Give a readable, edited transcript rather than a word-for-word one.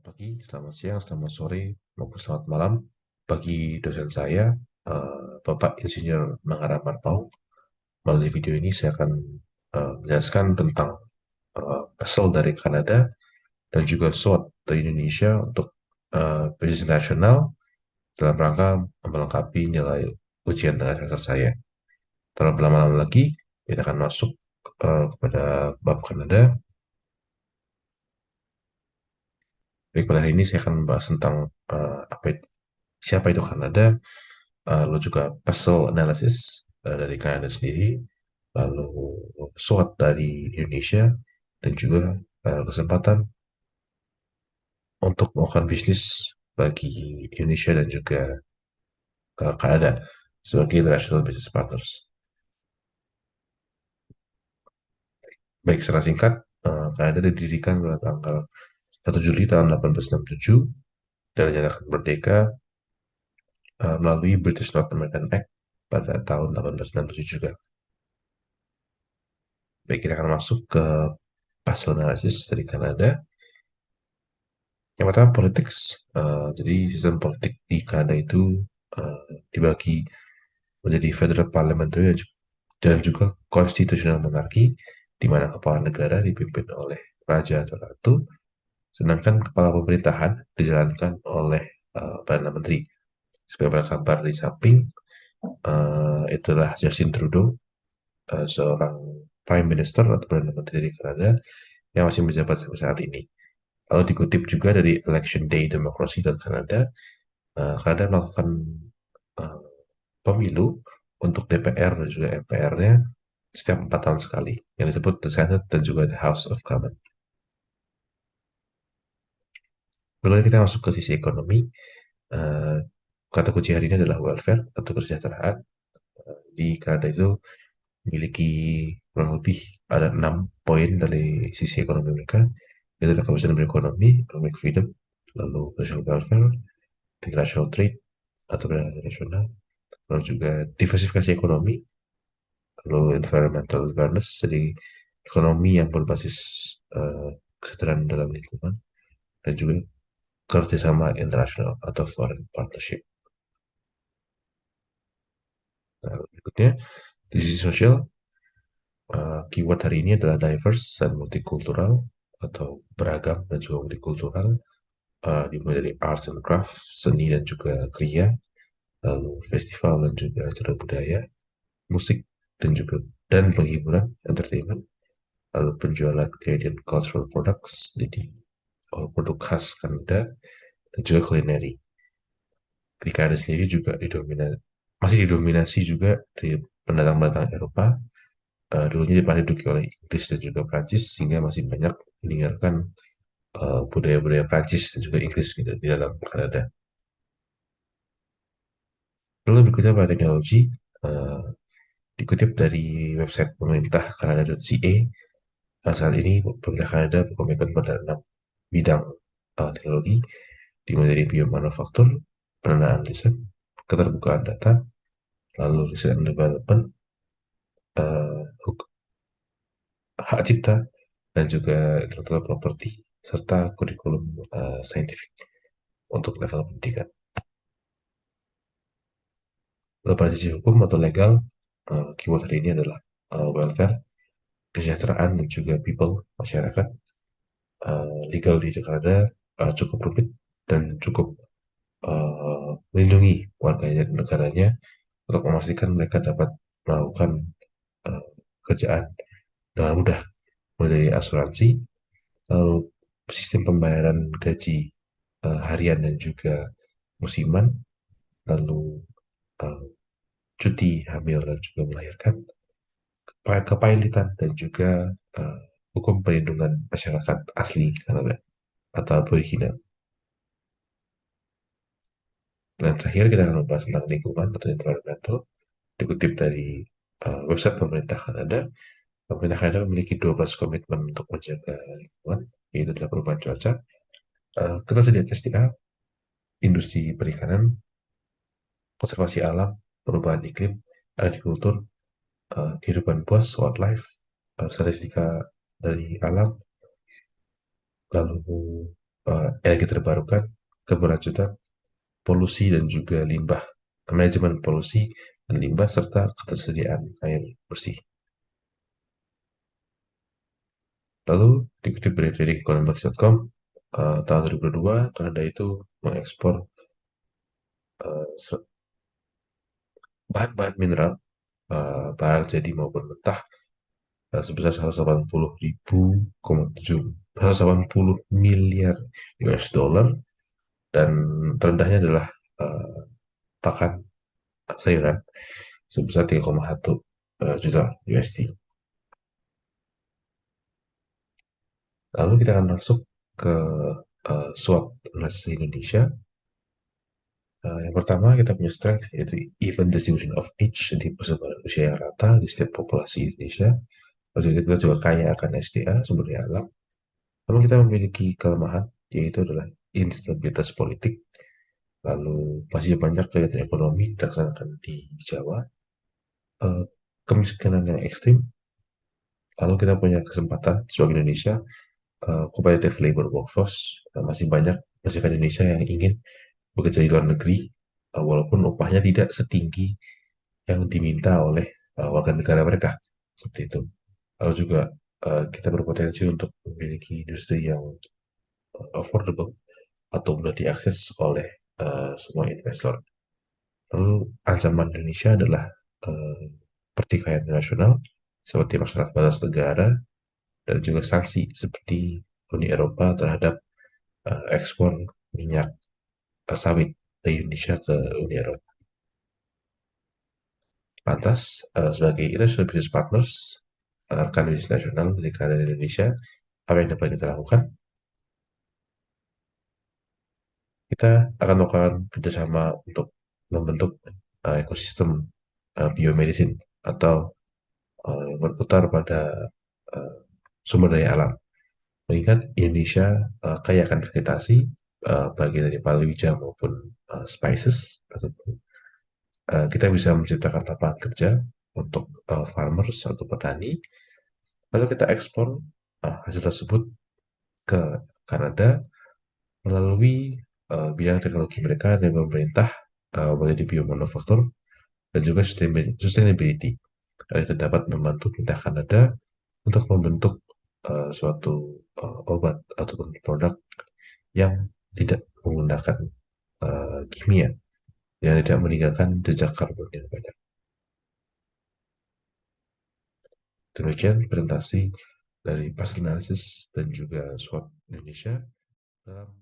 Pagi, selamat siang, selamat sore, maupun selamat malam bagi dosen saya, Bapak Insinyur Manggara Pau. Melalui video ini saya akan menjelaskan tentang PESEL dari Kanada dan juga SWOT dari Indonesia untuk bisnis nasional dalam rangka melengkapi nilai ujian tengah semester saya. Tanpa berlama-lama lagi, kita akan masuk kepada bab Kanada. Baik, pada hari ini saya akan membahas tentang siapa itu Kanada, lalu juga PESEL analysis dari Kanada sendiri, lalu SWOT dari Indonesia, dan juga kesempatan untuk melakukan bisnis bagi Indonesia dan juga Kanada sebagai international business partners. Baik, secara singkat, Kanada didirikan pada tanggal 1 Juli tahun 1867 dan dinyatakan merdeka melalui British North American Act pada tahun 1867 juga. Baik, kita akan masuk ke pasal analisis dari Kanada. Yang pertama politics. Jadi sistem politik di Kanada itu dibagi menjadi federal parliamentary dan juga constitutional monarchy, di mana kepala negara dipimpin oleh raja atau ratu, sedangkan kepala pemerintahan dijalankan oleh perdana menteri. Sebagai berkabar di samping, itulah Justin Trudeau, seorang prime minister atau perdana menteri di Kanada yang masih menjabat sampai saat ini. Lalu dikutip juga dari Election Day Democracy dan Kanada, Kanada melakukan uh, pemilu untuk DPR dan juga MPR-nya setiap 4 tahun sekali, yang disebut The Senate dan juga The House of Commons. Lalu kita masuk ke sisi ekonomi. Uh, Kata kunci hari ini adalah welfare atau kesejahteraan. Di Kanada itu memiliki kurang lebih ada 6 poin dari sisi ekonomi mereka, yaitu adalah kebebasan berekonomi, economic freedom, lalu social welfare, international trade atau perdagangan internasional, lalu juga diversifikasi ekonomi, lalu environmental awareness, jadi ekonomi yang berbasis kesejahteraan dalam lingkungan, dan juga kerjasama internasional atau foreign partnership. Nah, berikutnya, di sisi sosial, keyword hari ini adalah diverse dan multikultural atau beragam dan juga multikultural, dimulai dari arts and craft, seni dan juga kriya, lalu festival dan juga acara budaya, musik dan juga penghiburan, entertainment, lalu penjualan Canadian cultural products, jadi produk khas Kanada, dan juga kulineri. Di Kanada sendiri juga masih didominasi juga dari pendatang-pendatang Eropa. Dulunya diduduki oleh Inggris dan juga Prancis, sehingga masih banyak meninggalkan budaya-budaya Prancis dan juga Inggris gitu, di dalam Kanada. Lalu berikutnya pada teknologi, uh, dikutip dari website pemerintah Kanada.ca, saat ini pemerintah Kanada berkomitmen pada 6 bidang teknologi, dimulai dari biomanufaktur, pendanaan riset, keterbukaan data, lalu riset and development, hak cipta, dan juga intellectual property, serta kurikulum saintifik untuk level pendidikan. Lalu pada sisi hukum atau legal, keyword hari ini adalah welfare, kesejahteraan, dan juga people, masyarakat. Legal di Jakarta cukup rumit dan cukup melindungi warganya dan negaranya untuk memastikan mereka dapat melakukan uh, kerjaan dengan mudah, mulai dari asuransi, lalu sistem pembayaran gaji harian dan juga musiman, lalu uh, cuti hamil dan juga melahirkan, kepailitan dan juga uh, hukum perlindungan masyarakat asli Kanada atau aboriginal. Dan terakhir kita akan membahas tentang lingkungan atau environmental, dikutip dari website pemerintah Kanada. Pemerintah Kanada memiliki 12 komitmen untuk menjaga lingkungan, yaitu adalah perubahan cuaca, ketersediaan SDA, industri perikanan, konservasi alam, perubahan iklim, agrikultur, kehidupan buas, wildlife, statistika dari alam, lalu energi terbarukan, keberlanjutan, polusi dan juga limbah, manajemen polusi dan limbah, serta ketersediaan air bersih. Lalu dikutip dari tradingeconomics.com, tahun 2022 Kanada itu mengekspor bahan-bahan mineral, barang jadi maupun mentah, sebesar 180 miliar US dollar, dan terendahnya adalah uh, pakan sayuran sebesar 3,1 juta USD. Lalu kita akan masuk ke SWOT analisis Indonesia. Yang pertama kita punya strength, yaitu even distribution of age, di persebaran usia yang rata di setiap populasi Indonesia. Lalu kita juga kaya akan SDA, sumber daya alam. Lalu kita memiliki kelemahan, yaitu adalah instabilitas politik. Lalu masih banyak kegiatan ekonomi dilaksanakan di Jawa, eh, kemiskinan yang ekstrim. Lalu kita punya kesempatan sebagai Indonesia, competitive labor workforce, masih banyak masyarakat Indonesia yang ingin bekerja di luar negeri, walaupun upahnya tidak setinggi yang diminta oleh warga negara mereka, seperti itu. Lalu juga kita berpotensi untuk memiliki industri yang affordable atau mudah diakses oleh semua investor. Lalu ancaman Indonesia adalah uh, pertikaian nasional seperti masalah batas negara dan juga sanksi seperti Uni Eropa terhadap ekspor minyak sawit dari Indonesia ke Uni Eropa. Lantas, sebagai international business partners, rekan bisnis nasional dari Kanada dan Indonesia, apa yang dapat kita lakukan? Kita akan melakukan kerjasama untuk membentuk ekosistem biomedicine atau yang berputar pada uh, sumber daya alam. Mengingat Indonesia kaya akan vegetasi, bagian dari palawija maupun spices, kita bisa menciptakan lapangan kerja untuk farmers atau petani. Lalu kita ekspor hasil tersebut ke Kanada melalui bidang teknologi mereka dan pemerintah, menjadi biomanufaktur dan juga sustainability. Karena itu dapat membantu pemerintah Kanada untuk membentuk suatu obat ataupun produk yang tidak menggunakan kimia, yang tidak meninggalkan jejak karbon yang banyak. Demikian presentasi dari Pastel Analysis dan juga SWOT Indonesia dalam